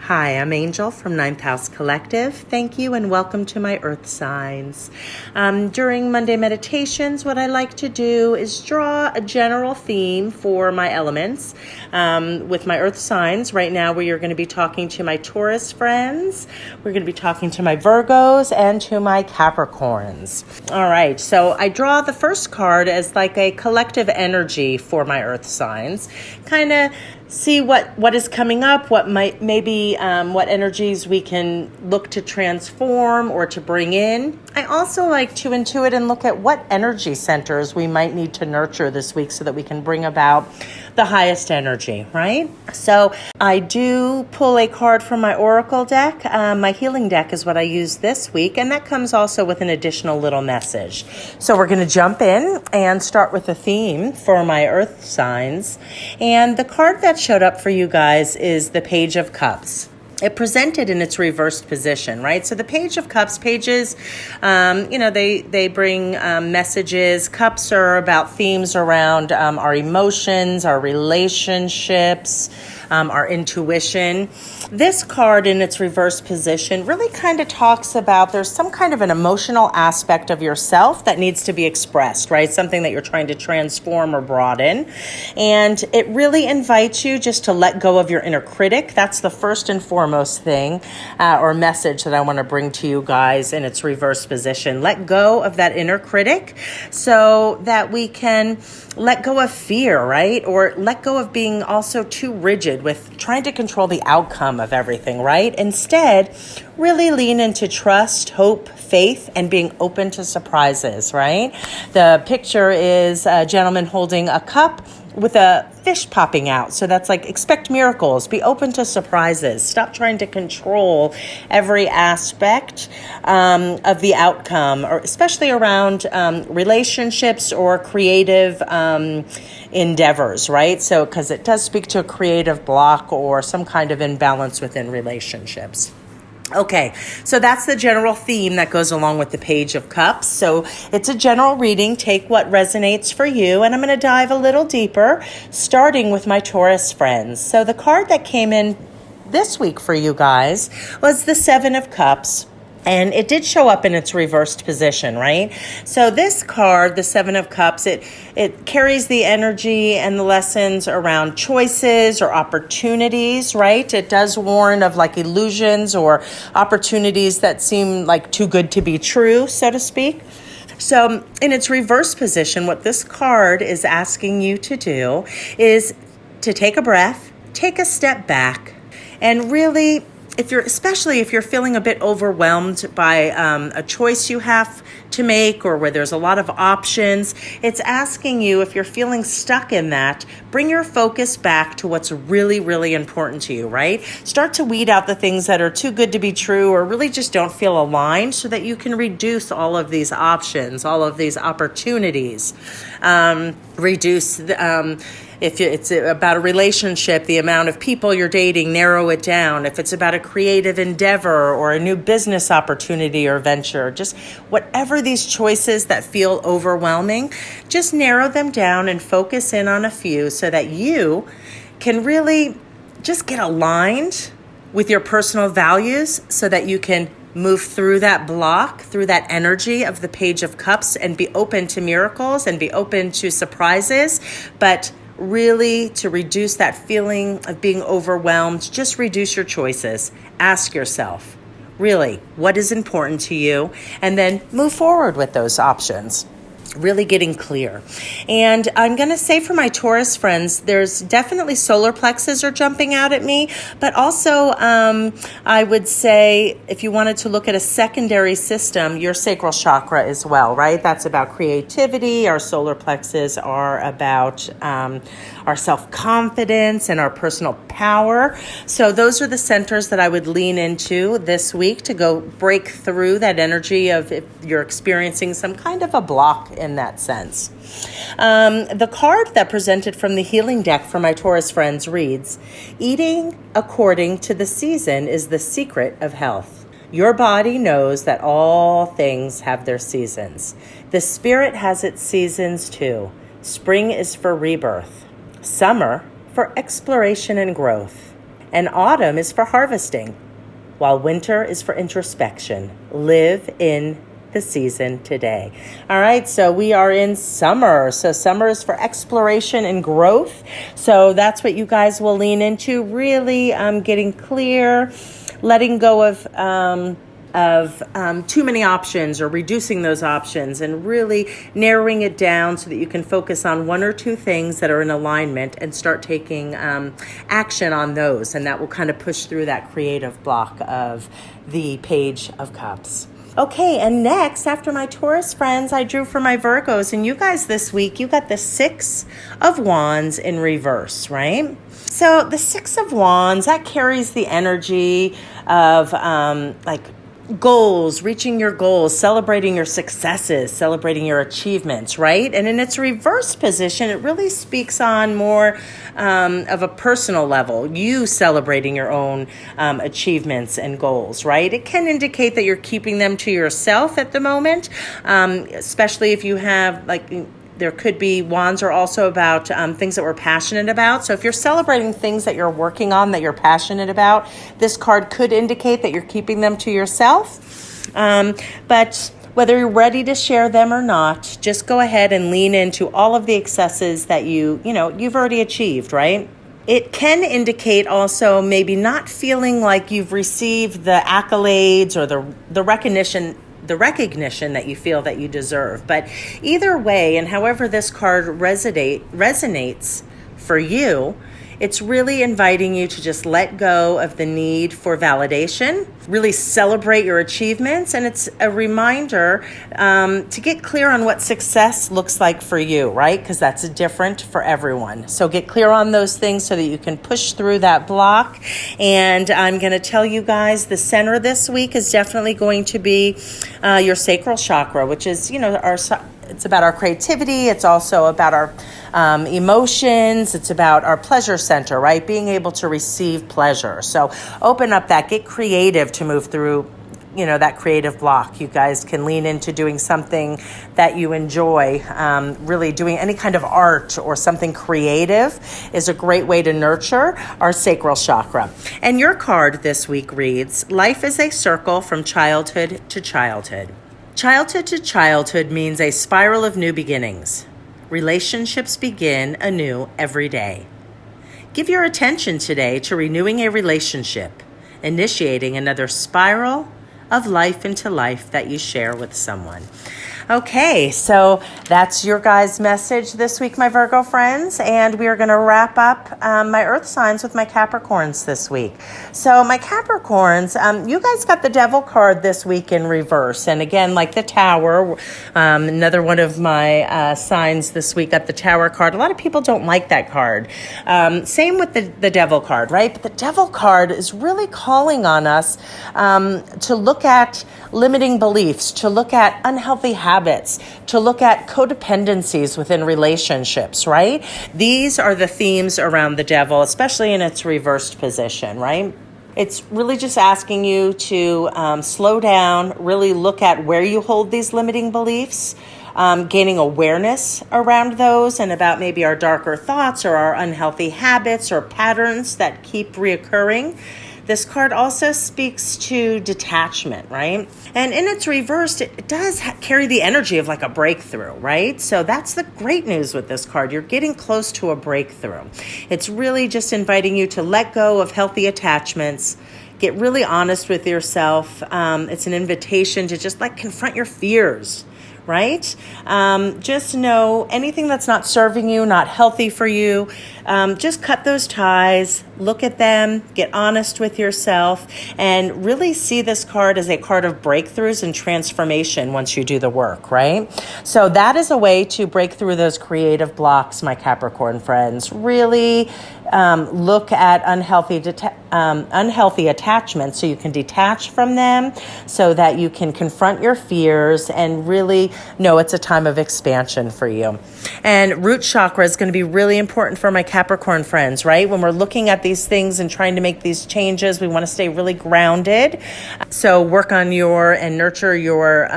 Hi, I'm Angel from Ninth House Collective. Thank you and welcome to my Earth Signs. During Monday meditations, what I like to do is draw a general theme for my elements with my Earth Signs. Right now we are going to be talking to my Taurus friends. We're going to be talking to my Virgos and to my Capricorns. All right, so I draw the first card as like a collective energy for my Earth Signs. Kind of see what is coming up, what might maybe what energies we can look to transform or to bring in. I also like to intuit and look at what energy centers we might need to nurture this week so that we can bring about the highest energy, right? So I do pull a card from my Oracle deck. My healing deck is what I use this week, and that comes also with an additional little message. So we're going to jump in and start with a theme for my Earth Signs. And the card that showed up for you guys is the Page of Cups. It presented in its reversed position, right? So the Page of Cups, pages, they bring messages. Cups are about themes around our emotions, our relationships, our intuition. This card in its reversed position really kind of talks about there's some kind of an emotional aspect of yourself that needs to be expressed, right? Something that you're trying to transform or broaden. And it really invites you just to let go of your inner critic. That's the first and foremost thing or message that I want to bring to you guys in its reversed position. Let go of that inner critic so that we can let go of fear, right? Or let go of being also too rigid with trying to control the outcome of everything, right? Instead, really lean into trust, hope, faith, and being open to surprises, right? The picture is a gentleman holding a cup with a fish popping out. So that's like, expect miracles, be open to surprises, stop trying to control every aspect of the outcome, or especially around relationships or creative endeavors, right? So, because it does speak to a creative block or some kind of imbalance within relationships. Okay, so that's the general theme that goes along with the Page of Cups. So it's a general reading. Take what resonates for you. And I'm going to dive a little deeper, starting with my Taurus friends. So the card that came in this week for you guys was the Seven of Cups. And it did show up in its reversed position, right? So this card, the Seven of Cups, it carries the energy and the lessons around choices or opportunities, right? It does warn of like illusions or opportunities that seem like too good to be true, so to speak. So in its reversed position, what this card is asking you to do is to take a breath, take a step back, and really, especially if you're feeling a bit overwhelmed by a choice you have to make or where there's a lot of options, it's asking you, if you're feeling stuck in that, bring your focus back to what's really, really important to you, right? Start to weed out the things that are too good to be true or really just don't feel aligned so that you can reduce all of these options, all of these opportunities. If it's about a relationship, the amount of people you're dating, narrow it down. If it's about a creative endeavor or a new business opportunity or venture, just whatever these choices that feel overwhelming, just narrow them down and focus in on a few so that you can really just get aligned with your personal values so that you can move through that block, through that energy of the Page of Cups and be open to miracles and be open to surprises, but really to reduce that feeling of being overwhelmed, just reduce your choices. Ask yourself, really, what is important to you? And then move forward with those options. Really getting clear. And I'm going to say for my Taurus friends, there's definitely solar plexus are jumping out at me, but also I would say if you wanted to look at a secondary system, your sacral chakra as well, right? That's about creativity. Our solar plexus are about our self-confidence and our personal power. So those are the centers that I would lean into this week to go break through that energy of if you're experiencing some kind of a block in that sense. The card that presented from the healing deck for my Taurus friends reads, "Eating according to the season is the secret of health. Your body knows that all things have their seasons. The spirit has its seasons too. Spring is for rebirth. Summer for exploration and growth. and autumn is for harvesting, while winter is for introspection. Live in the season today. All right, so we are in summer. So summer is for exploration and growth. So that's what you guys will lean into, really getting clear, letting go of too many options or reducing those options, and really narrowing it down so that you can focus on one or two things that are in alignment and start taking action on those. And that will kind of push through that creative block of the Page of Cups. Okay, and next, after my Taurus friends, I drew for my Virgos. And you guys this week, you got the Six of Wands in reverse, right? So the Six of Wands, that carries the energy of goals, reaching your goals, celebrating your successes, celebrating your achievements, right? And in its reverse position, it really speaks on more of a personal level, you celebrating your own achievements and goals, right? It can indicate that you're keeping them to yourself at the moment, especially if you have there could be, wands are also about things that we're passionate about. So if you're celebrating things that you're working on, that you're passionate about, this card could indicate that you're keeping them to yourself. But whether you're ready to share them or not, just go ahead and lean into all of the successes that you've already achieved, right? It can indicate also maybe not feeling like you've received the accolades or the recognition that you feel that you deserve. But either way, and however this card resonates for you, it's really inviting you to just let go of the need for validation, really celebrate your achievements, and it's a reminder to get clear on what success looks like for you, right? Because that's different for everyone. So get clear on those things so that you can push through that block. And I'm going to tell you guys, the center this week is definitely going to be your sacral chakra, which is, it's about our creativity. It's also about our emotions. It's about our pleasure center, right? Being able to receive pleasure. So open up that, get creative to move through, that creative block. You guys can lean into doing something that you enjoy. Really doing any kind of art or something creative is a great way to nurture our sacral chakra. And your card this week reads, life is a circle from childhood to childhood. Childhood to childhood means a spiral of new beginnings. Relationships begin anew every day. Give your attention today to renewing a relationship, initiating another spiral of life into life that you share with someone. Okay, so that's your guys' message this week, my Virgo friends, and we are going to wrap up my Earth signs with my Capricorns this week. So my Capricorns, you guys got the Devil card this week in reverse, and again, like the Tower, another one of my signs this week got the Tower card. A lot of people don't like that card. Same with the Devil card, right? But the Devil card is really calling on us to look at limiting beliefs, to look at unhealthy habits, to look at codependencies within relationships, right? These are the themes around the Devil, especially in its reversed position, right? It's really just asking you to slow down, really look at where you hold these limiting beliefs, gaining awareness around those and about maybe our darker thoughts or our unhealthy habits or patterns that keep reoccurring. This card also speaks to detachment, right? And in its reversed, it does carry the energy of like a breakthrough, right? So that's the great news with this card. You're getting close to a breakthrough. It's really just inviting you to let go of healthy attachments, get really honest with yourself. It's an invitation to just confront your fears, right? Just know anything that's not serving you, not healthy for you, just cut those ties, look at them, get honest with yourself, and really see this card as a card of breakthroughs and transformation once you do the work, right? So that is a way to break through those creative blocks, my Capricorn friends. Really look at unhealthy attachments so you can detach from them, so that you can confront your fears and really know it's a time of expansion for you. And root chakra is going to be really important for my Capricorn friends, right? When we're looking at these things and trying to make these changes, we want to stay really grounded. So work on and nurture your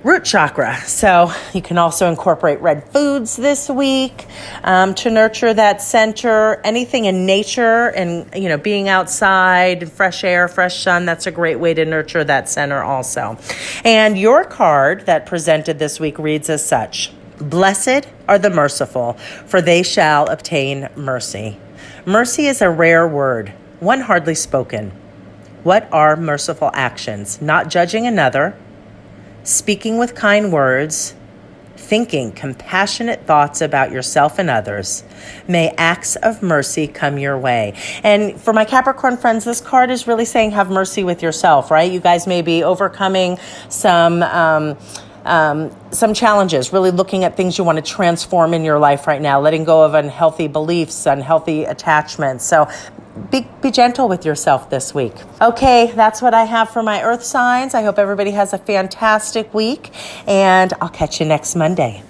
root chakra. So you can also incorporate red foods this week to nurture that center. Anything in nature and, being outside, fresh air, fresh sun, that's a great way to nurture that center also. And your card that presented this week reads as such: Blessed are the merciful, for they shall obtain mercy. Mercy is a rare word, one hardly spoken. What are merciful actions? Not judging another, speaking with kind words, thinking compassionate thoughts about yourself and others. May acts of mercy come your way. And for my Capricorn friends, this card is really saying have mercy with yourself, right? You guys may be overcoming some challenges, really looking at things you want to transform in your life right now, letting go of unhealthy beliefs, unhealthy attachments. So be gentle with yourself this week. Okay, that's what I have for my earth signs. I hope everybody has a fantastic week, and I'll catch you next Monday.